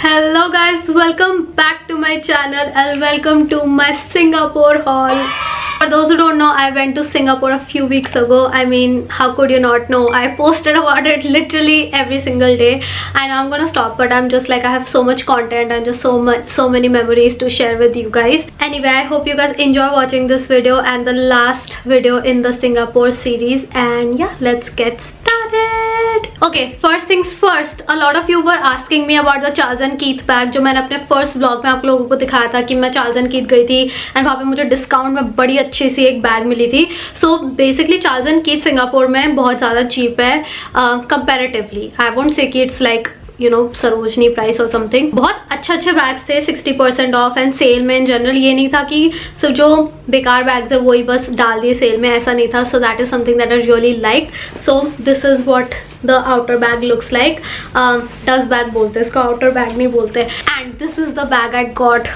Hello guys, welcome back to my channel and welcome to my Singapore haul. For those who don't know, I went to Singapore a few weeks ago. I mean, how could you not know? I posted about it literally every single day. I know I'm gonna stop, but I'm just like, I have so much content and just so many memories to share with you guys. Anyway, I hope you guys enjoy watching this video and the last video in the Singapore series. And yeah, let's get started. Okay, first things first, a lot of you were asking me about the Charles and Keith bag जो मैंने अपने first blog में आप लोगों को दिखाया था कि मैं चार्ल्स एंड कीथ गई थी एंड वहाँ पे मुझे डिस्काउंट में बड़ी अच्छी सी एक बैग मिली थी. So basically Charles and Keith Singapore में बहुत ज़्यादा चीप है कंपेरेटिवली. आई वोंट से कि इट्स लाइक सरोजनी प्राइस और समथिंग. बहुत अच्छे बैग्स थे 60% ऑफ एंड सेल में. इन जनरल ये नहीं था कि सिर्फ जो बेकार बैग्स है वही बस डाल दिए सेल में, ऐसा नहीं था. So that is something that I really like. So this is what the outer bag looks like. Dust bag बोलते हैं इसका, आउटर बैग नहीं बोलते. And this is the bag I got.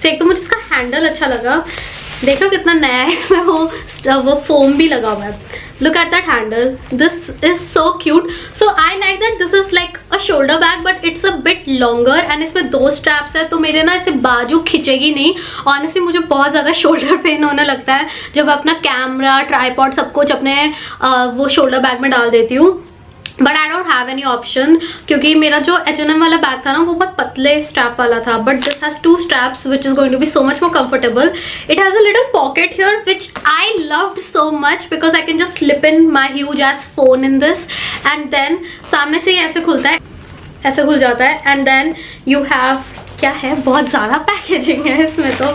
एक तो मुझे इसका हैंडल अच्छा लगा. देख लो कितना नया है, इसमें वो फोम भी लगा हुआ है. Look at that handle. This is so cute. So I like that this is like a shoulder bag but it's a bit longer and इसमें 2 straps है तो मेरे ना इसे बाजू खिंचेगी नहीं. Honestly मुझे बहुत ज़्यादा शोल्डर पेन होने लगता है जब अपना कैमरा ट्राईपॉड सब कुछ अपने वो शोल्डर बैग में डाल देती हूँ. But I don't have any option क्योंकि मेरा जो H&M वाला बैग था ना वो बहुत पतले स्ट्रैप वाला था. But this has 2 straps which is going to be so much more comfortable. It has a little pocket here which I loved so much because I can just slip in my huge ass phone in this and then सामने से ये ऐसे खुलता है, ऐसे खुल जाता है and then you have क्या है, बहुत ज़्यादा पैकेजिंग है इसमें तो.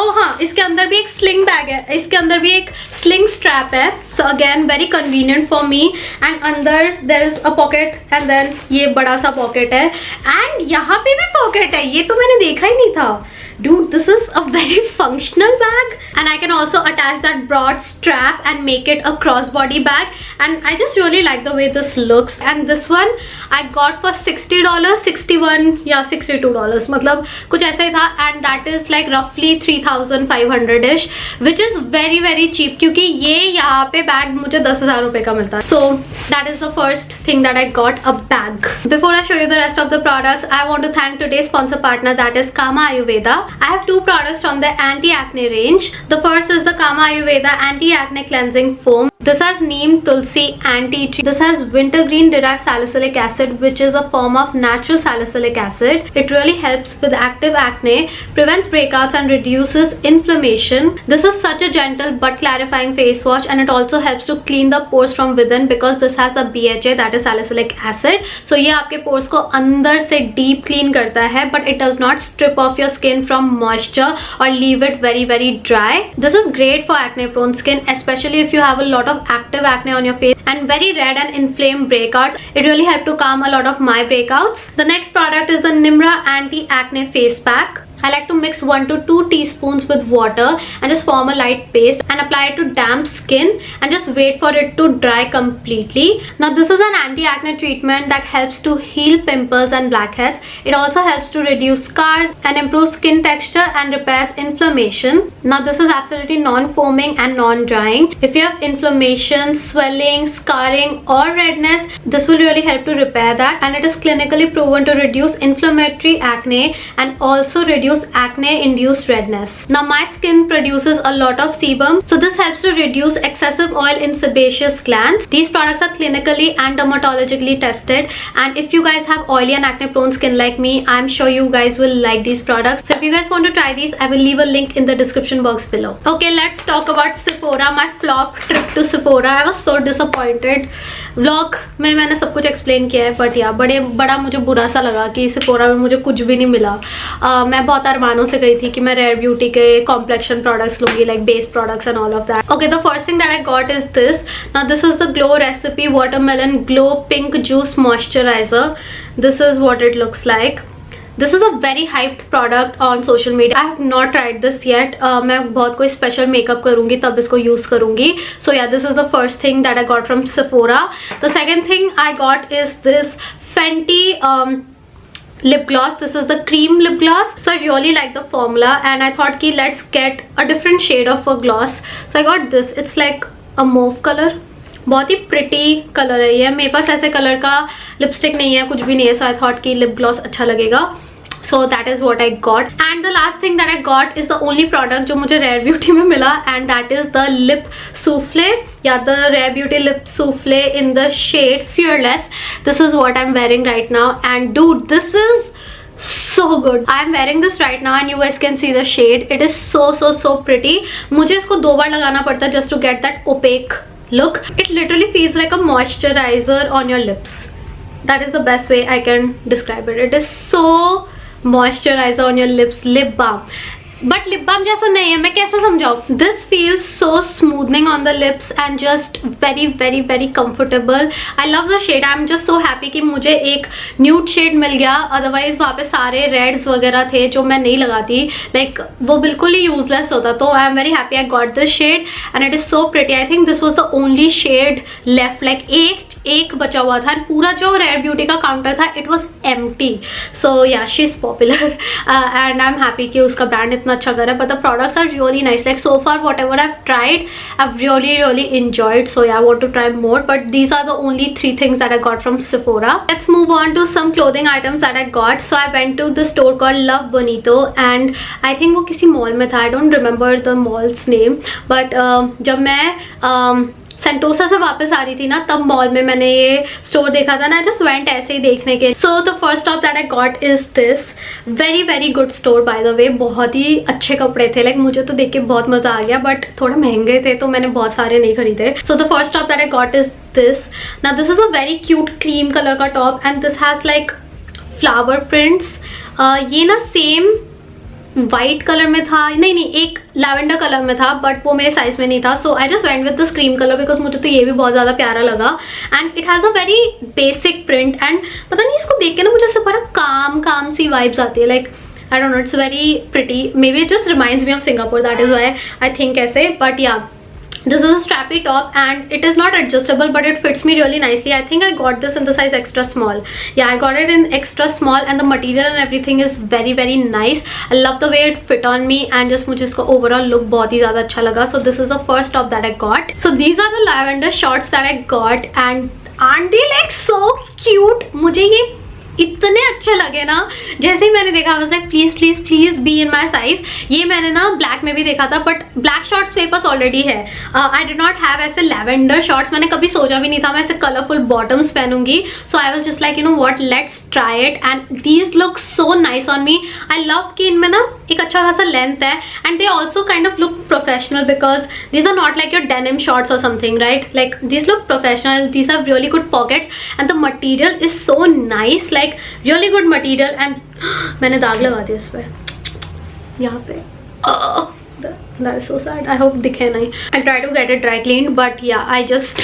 ओह हाँ, इसके अंदर भी एक स्लिंग बैग है, इसके अंदर भी एक स्लिंग स्ट्रैप है. So again very convenient for me. And अंदर there is a pocket and then ये बड़ा सा पॉकेट है एंड यहाँ पे भी पॉकेट है. ये तो मैंने देखा ही नहीं था. Dude, this is a very functional bag and I can also attach that broad strap and make it a crossbody bag and I just really like the way this looks. And this one I got for $60, 61 या $62 मतलब कुछ ऐसा ही था. And that is like roughly 3,500ish which is very very cheap क्योंकि ये यहाँ पे bag मुझे 10,000 रुपए का मिलता है. So that is the first thing that I got, a bag. Before I show you the rest of the products, I want to thank today's sponsor partner, that is Kama Ayurveda. I have 2 products from the anti-acne range. The first is the Kama Ayurveda anti-acne cleansing foam. This has neem, tulsi, anti-tree. This has wintergreen derived salicylic acid which is a form of natural salicylic acid. It really helps with active acne, prevents breakouts and reduces inflammation. This is such a gentle but clarifying face wash and it also helps to clean the pores from within because this has a BHA, that is salicylic acid. So ये आपके pores को अंदर से deep clean करता है but it does not strip off your skin from moisture or leave it very very dry. This is great for acne prone skin, especially if you have a lot of active acne on your face and very red and inflamed breakouts. It really helped to calm a lot of my breakouts. The next product is the Nimra anti-acne face pack. I like to mix 1 to 2 teaspoons with water and just form a light paste and apply it to damp skin and just wait for it to dry completely. Now this is an anti-acne treatment that helps to heal pimples and blackheads. It also helps to reduce scars and improve skin texture and repairs inflammation. Now this is absolutely non-foaming and non-drying. If you have inflammation, swelling, scarring or redness, this will really help to repair that and it is clinically proven to reduce inflammatory acne and also reduce acne induced redness. Now my skin produces a lot of sebum, so this helps to reduce excessive oil in sebaceous glands. These products are clinically and dermatologically tested and if you guys have oily and acne prone skin like me, I'm sure you guys will like these products. So if you guys want to try these, I will leave a link in the description box below. Okay, let's talk about Sephora, my flop trip to Sephora. I was so disappointed. Vlog में मैंने सब कुछ explain किया है but या बड़ा मुझे बुरा सा लगा कि Sephora में मुझे कुछ भी नहीं मिला. मैं बहुत अरमानों से गई थी कि मैं रेयर ब्यूटी के कॉम्प्लेक्शन प्रोडक्ट्स लूंगी, like base products and all of that. Okay, the first thing that I got is this. Now this is the glow recipe watermelon glow pink juice moisturiser. This is what it looks like. This is a very hyped product on social media. I have not tried this yet. मैं बहुत कोई special makeup करूँगी तब इसको use करूँगी. So yeah, this is the first thing that I got from Sephora. The second thing I got is this Fenty lip gloss. This is the cream lip gloss. So I really like the formula and I thought ki let's get a different shade of a gloss. So I got this. It's like a mauve color. बहुत ही pretty colour है ये. मेरे पास ऐसे colour का lipstick नहीं है, कुछ भी नहीं है, सो आई थॉट कि लिप ग्लॉस अच्छा लगेगा. So that is what I got. And the last thing that I got is the only product जो मुझे Rare Beauty में मिला, and that is the lip souffle, या the Rare Beauty lip souffle in the shade Fearless. This is what I'm wearing right now, and dude, this is so good. I am wearing this right now and you guys can see the shade. It is so pretty. मुझे इसको 2 बार लगाना पड़ता है just to get that opaque look. It literally feels like a moisturizer on your lips. That is the best way I can describe it. It is so moisturizer on your lips, lip balm. But lip balm जैसा नहीं है, मैं कैसे समझाऊँ. This feels so smoothening on the lips and just very very very comfortable. I love the shade. I am just so happy कि मुझे एक nude shade मिल गया. अदरवाइज वहाँ पे सारे रेड्स वगैरह थे जो मैं नहीं लगाती, लाइक वो बिल्कुल ही यूजलेस होता. तो I am very happy I got this shade and it is so pretty. I think this was the only shade left. Like एक बचा हुआ था. पूरा जो रेयर ब्यूटी का काउंटर था it was empty. So yeah she is popular and I am happy कि उसका ब्रांड इतना अच्छा कर रहा है. But the products are really nice. Like so far whatever I tried, I really enjoyed. So yeah, I want to try more, but these are the only 3 things that I got from Sephora. Let's move on to some clothing items that I got. So I went to the store called Love Bonito and I think वो किसी mall में था. I don't remember the mall's name, but जब मैं Sentosa से वापस आ रही थी ना, तब मॉल में मैंने ये स्टोर देखा था ना. जस्ट वेंट ऐसे ही देखने के. सो the first stop that I got is this. Very very good store bye the वे. बहुत ही अच्छे कपड़े थे. लाइक मुझे तो देख के बहुत मजा आ गया, बट थोड़ा महंगे थे तो मैंने बहुत सारे नहीं खरीदे. So the first top that I got is this. Now this is a very cute cream colour का top and this has like flower prints. ये ना सेम वाइट कलर में था, नहीं एक लैवेंडर कलर में था, बट वो मेरे साइज में नहीं था. So I just went with this cream colour because मुझे तो ये भी बहुत ज्यादा प्यारा लगा. And it has a very basic print and पता नहीं इसको देख के ना मुझे ऐसे बड़ा काम सी वाइब्स आती है. Like I don't know, it's very pretty. May be it just reminds me of Singapore, that is why I think ऐसे. बट या, this is a strappy top and it is not adjustable but it fits me really nicely. I think I got this in the size extra small. Yeah, I got it in extra small and the material and everything is very very nice. I love the way it fit on me and just मुझे इसका overall look बहुत ही ज़्यादा अच्छा लगा. So this is the first top that I got. So these are the lavender shorts that I got and aren't they like so cute? मुझे ये इतने अच्छे लगे ना. जैसे ही मैंने देखा was like please please please be in my size. ये मैंने ना ब्लैक में भी देखा था बट ब्लैक शॉर्ट्स मेरे पास ऑलरेडी है. आई डिड नॉट हैव ऐसे लैवेंडर शॉर्ट्स. मैंने कभी सोचा भी नहीं था मैं ऐसे कलरफुल बॉटम्स पहनूंगी. So I was just like you know what, let's try it and these look so nice on me. I love कि इनमें ना एक अच्छा खासा लेंथ है and they also kind of look professional because these are not like your denim shorts और something, right? Like these look professional. These have really good pockets and the material is so nice. Like really good material and मैंने दाग लगा दिया इस पर यहाँ पे. That is so sad. I hope दिखे नहीं. I'll try to get it dry cleaned but yeah, I just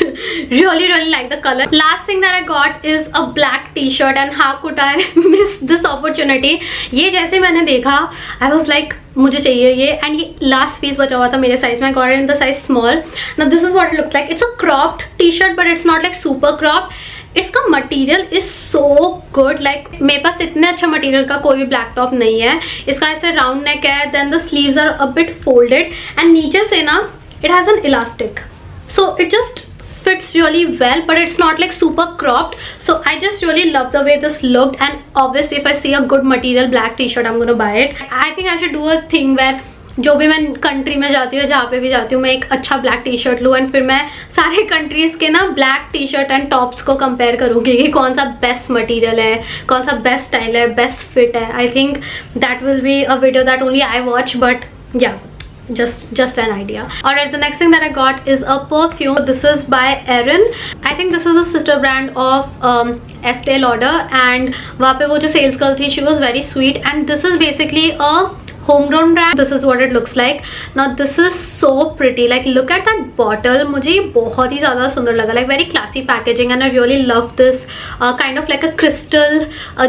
really like the color. Last thing that I got is a black t-shirt and how could I miss this opportunity. ये जैसे मैंने देखा I was like मुझे चाहिए ये, and ये last piece बचा हुआ था मेरे साइज में. I got it in the size small. Now this is what it looks like. It's a cropped t-shirt but it's not like super cropped. इसका material is so good. Like मेरे पास इतने अच्छा material का कोई भी black top नहीं है. इसका ऐसे राउंड नेक है, then the sleeves are a bit folded and नीचे से ना it has an elastic. So it just fits really well but it's not like super cropped. So I just really love the way this looked and obviously if I see a good material black t-shirt I'm gonna buy it. I think I should do a thing where जो भी मैं country में जाती हूँ, जहाँ पे भी जाती हूँ, मैं एक अच्छा ब्लैक टी शर्ट लूँ एंड फिर मैं सारे कंट्रीज के ना black T shirt and tops को कंपेयर करूँगी कि कौन सा बेस्ट मटेरियल है, कौन सा बेस्ट स्टाइल है, बेस्ट फिट है. I think that will be a video that only I watch but या just an idea. Alright, the next thing that I got is a perfume. This is by Erin. I think this is a sister brand of Estee Lauder and वहाँ पे वो जो sales girl थी she was very sweet and this is basically a homegrown brand. This is what it looks like. Now this is so pretty. Like look at that bottle. मुझे ये बहुत ही ज़्यादा सुंदर लगा. Like very classy packaging and I really love this kind of like a crystal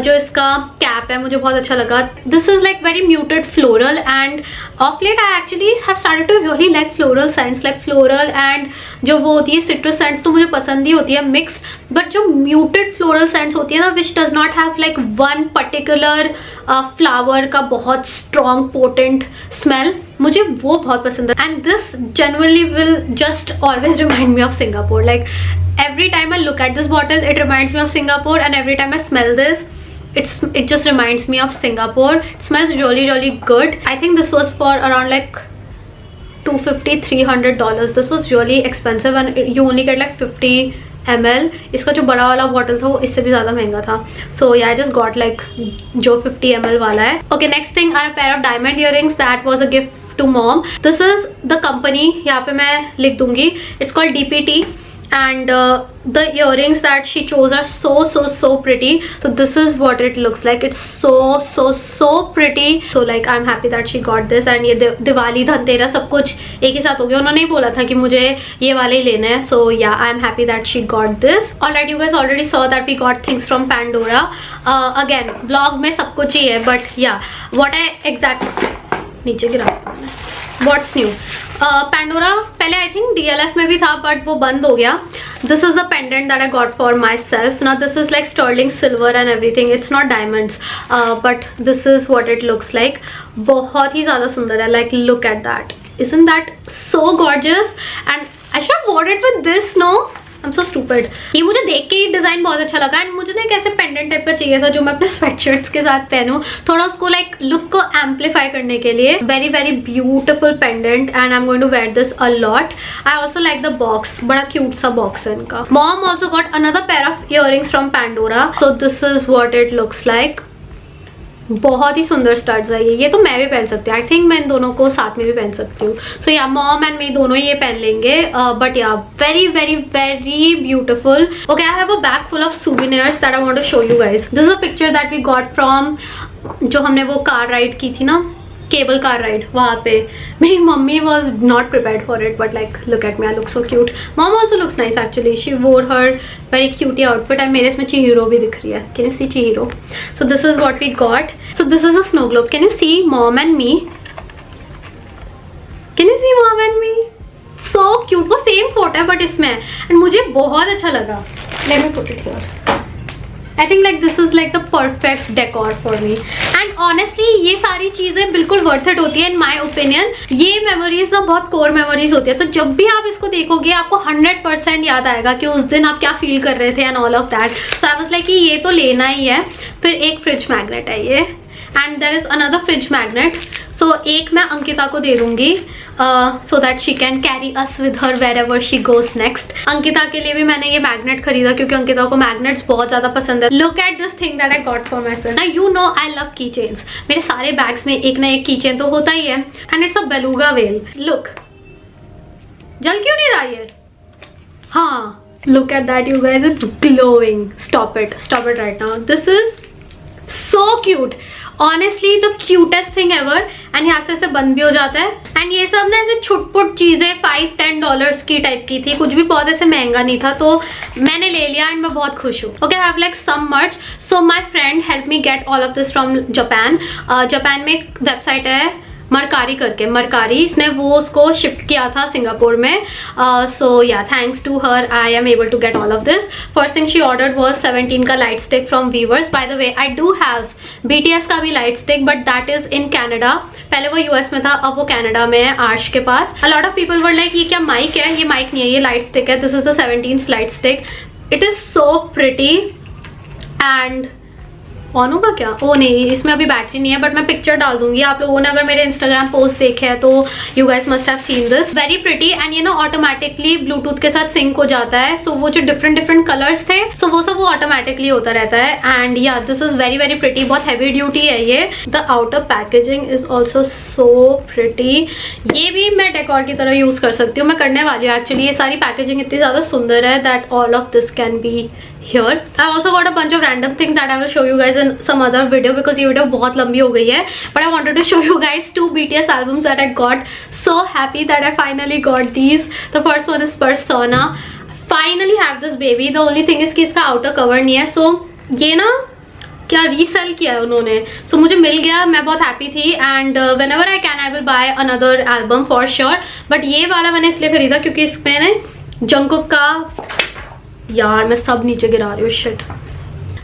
जो इसका cap है मुझे बहुत अच्छा लगा. This is like very muted floral and of late I actually have started to really like floral scents. Like floral and जो वो होती है citrus scents तो मुझे पसंद ही होती है mix. बट जो म्यूटेड फ्लोरल सेंट्स होती है ना, which does not have like one particular flower का बहुत स्ट्रॉन्ग पोटेंट स्मेल, मुझे वो बहुत पसंद है. And this genuinely will just always remind me of Singapore. Like every time I look at this bottle, it reminds me of Singapore, and every time I smell this, it just reminds me of Singapore. It smells really good. I think this was for around like $250-300. This was really expensive, and you only get like 50 ml. इसका जो बड़ा वाला bottle था वो इससे भी ज़्यादा महंगा था. So yeah, I just got like जो 50 ml वाला है. Okay, next thing are a pair of diamond earrings. That was a gift to mom. This is the company, यहाँ पे मैं लिख दूंगी. It's called DPT. And the earrings that she chose are so pretty. So this is what it looks like. It's so pretty. So like I'm happy that she got this. And ये दिवाली धनतेरस सब कुछ एक ही साथ हो गया. उन्होंने ही बोला था कि मुझे ये वाले ही लेने हैं. So yeah, I'm happy that she got this. Alright, you guys already saw that we got things from Pandora. Again, vlog में सब कुछ ही है. But yeah, what I exactly नीचे गिरा What's new? Pandora पहले I think DLF में भी था, but वो बंद हो गया. This is the pendant that I got for myself. Now this is like sterling silver and everything. It's not diamonds, but this is what it looks like. बहुत ही ज़्यादा सुंदर है. Like look at that. Isn't that so gorgeous? And I should have worn it with this, no? I'm so stupid. ये मुझे देख के ही design बहुत अच्छा लगा. एंड मुझे ना एक ऐसे पेंडेंट टाइप का चाहिए था जो मैं अपने स्वेटशर्ट्स के साथ पहनूं, थोड़ा उसको लाइक लुक को एम्पलीफाई करने के लिए. Very beautiful pendant, and I am going to wear this a lot. I also like the box. बड़ा क्यूट सा बॉक्स है इनका. Mom also got another pair of earrings from Pandora. So this is what it looks like. बहुत ही सुंदर studs है ये तो मैं भी पहन सकती हूँ. आई थिंक मैं इन दोनों को साथ में भी पहन सकती हूँ. सो या मॉम एंड मैं दोनों ही ये पहन लेंगे. बट या very beautiful. Okay, I have a bag full of souvenirs that I want to show you guys. This is a picture that we got from जो हमने वो कार राइड की थी ना, केबल कार राइड. वहाँ पे मेरी mummy was not prepared for it, but like look at me, I look so cute. Mom also looks nice actually. She wore her very cutie outfit, and मेरे इसमें Chihiro भी दिख रही है. Can you see Chihiro? So this is what we got. So this is a snow globe. Can you see mom and me? Can you see mom and me? So cute. वो same photo है but इसमें, and मुझे बहुत अच्छा लगा. Let me put it here. I think like this is like the perfect decor for me. And honestly ये सारी चीज़ें बिल्कुल worth it होती है in my opinion. ये memories ना बहुत core memories होती है. तो जब भी आप इसको देखोगे आपको 100% याद आएगा कि उस दिन आप क्या फील कर रहे थे and all of that. So I was like कि ये तो लेना ही है. फिर एक फ्रिज मैग्नेट है ये, and there is another fridge magnet. So एक मैं अंकिता को दे दूंगी so that she can carry us with her wherever she goes next. Ankita के लिए भी मैंने ये मैग्नेट खरीदा क्योंकि अंकिता को मैग्नेट्स बहुत ज़्यादा पसंद है. Look at this thing that I got for myself. Now you know I love keychains. मेरे सारे बैग्स में एक ना एक कीचेन तो होता ही है. And it's a beluga whale. Look. जल क्यों नहीं रहा ये? हाँ. Look at that you guys. It's glowing. Stop it. Stop it right now. This is so cute. Honestly the cutest thing ever. And यहाँ से ऐसे बंद भी हो जाता है. एंड ये सब ना ऐसे छुटपुट चीजें $5-10 की टाइप की थी, कुछ भी बहुत ऐसे महंगा नहीं था, तो मैंने ले लिया एंड मैं बहुत खुश हूँ. Okay, I have like some merch. So my friend help me get all of this from Japan. Japan में एक वेबसाइट है मरकारी करके, मरकारी, इसने वो उसको शिफ्ट किया था सिंगापुर में. So yeah thanks to her I am able to get all of this. First thing she ordered was 17 का light stick from Weverse. By the way I do have BTS का भी light stick, but that is in Canada. पहले वो US में था, अब वो Canada में है आर्श के पास. A lot of people were like ये क्या माइक है? ये माइक नहीं है, ये लाइट स्टिक है. This is the 17th light stick. It is so pretty. And on होगा क्या? ओ नहीं, इसमें अभी बैटरी नहीं है, बट मैं पिक्चर डाल दूंगी. आप लोगों ने अगर मेरे इंस्टाग्राम पोस्ट देखे हैं तो you guys must have seen this. Very pretty. And ये ना ऑटोमेटिकली ब्लूटूथ के साथ सिंक हो जाता है. सो वो जो डिफरेंट कलर्स थे, सो वो सब वो ऑटोमेटिकली होता रहता है. एंड या दिस इज वेरी प्रिटी. बहुत हैवी ड्यूटी है ये. The outer packaging is also so pretty. ये भी मैं डेकोर की तरह यूज कर सकती हूँ. मैं करने वाली हूँ एक्चुअली. ये सारी पैकेजिंग इतनी ज्यादा सुंदर है that all of this can be here. I also got a bunch of random things that I will show you guys in some other video because ये वीडियो बहुत लंबी हो गई है. But I wanted to show you guys 2 BTS albums that I got. So happy that I finally got these. The first one is Persona. Finally have this baby. The only thing is कि इसका outer cover नहीं है. So ये ना क्या resale किया है उन्होंने. सो मुझे मिल गया, मैं बहुत हैप्पी थी. And whenever I can I will buy another album for sure. But ये वाला मैंने इसलिए खरीदा क्योंकि इसमें ना जंगकुक का यार मैं सब नीचे गिरा रही हूँ, shit.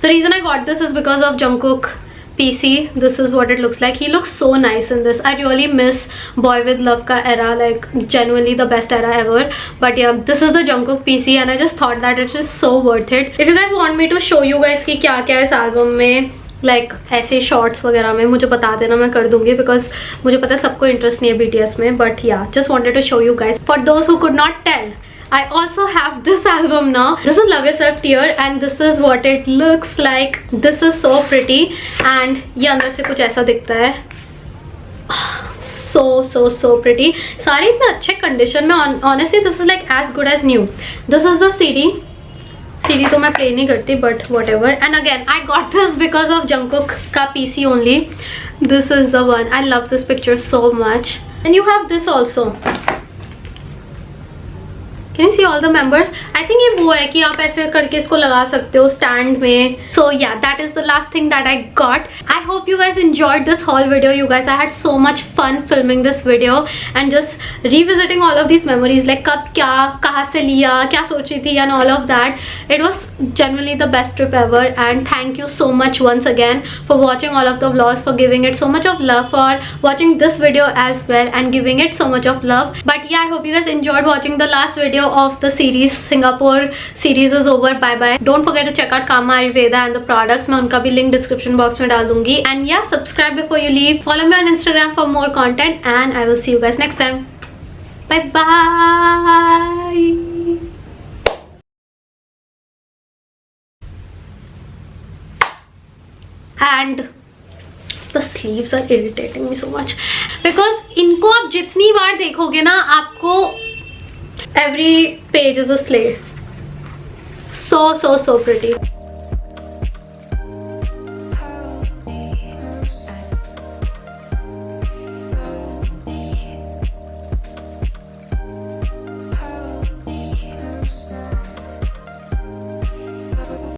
The reason I got this is because of Jungkook PC. This is what it looks like. He looks so nice in this. I really miss Boy With Love ka era, like genuinely the best era ever. But yeah, this is the Jungkook PC and I just thought that it is so worth it. If you guys want me to show you guys कि क्या क्या है इस album में, like ऐसे shorts वगैरह में, मुझे बता देना, मैं कर दूंगी, बिकॉज मुझे पता है सबको इंटरेस्ट नहीं है BTS में. But yeah just wanted to show you guys for those who could not tell. I also have this album now. This is Love Yourself Tear and this is what it looks like. This is so pretty and ये अंदर से कुछ ऐसा दिखता है. So pretty. सारे इतने अच्छे कंडीशन में. Honestly this is like as good as new. This is the CD तो मैं प्ले नहीं करती, but whatever. And again I got this because of Jungkook का PC only. This is the one. I love this picture so much. And you have this also. Can you see all the members? I think ये वो है कि आप ऐसे करके इसको लगा सकते हो स्टैंड में. So yeah, that is the last thing that I got. I hope you guys enjoyed this haul video. You guys, I had so much fun filming this video and just revisiting all of these memories. Like कब क्या, कहाँ से लिया, क्या सोची थी and all of that. It was genuinely the best trip ever and thank you so much once again for watching all of the vlogs, for giving it so much of love, for watching this video as well and giving it so much of love. But yeah, I hope you guys enjoyed watching the last video of the series. Singapore series is over. Bye bye. Don't forget to check out Kama Ayurveda and the products. मैं उनका भी link description box में डाल दूंगी. And yeah, subscribe before you leave. Follow me on Instagram for more content and I will see you guys next time. Bye bye. And the sleeves are irritating me so much because इनको आप जितनी बार देखोगे ना, आपको every page is a slay. So pretty.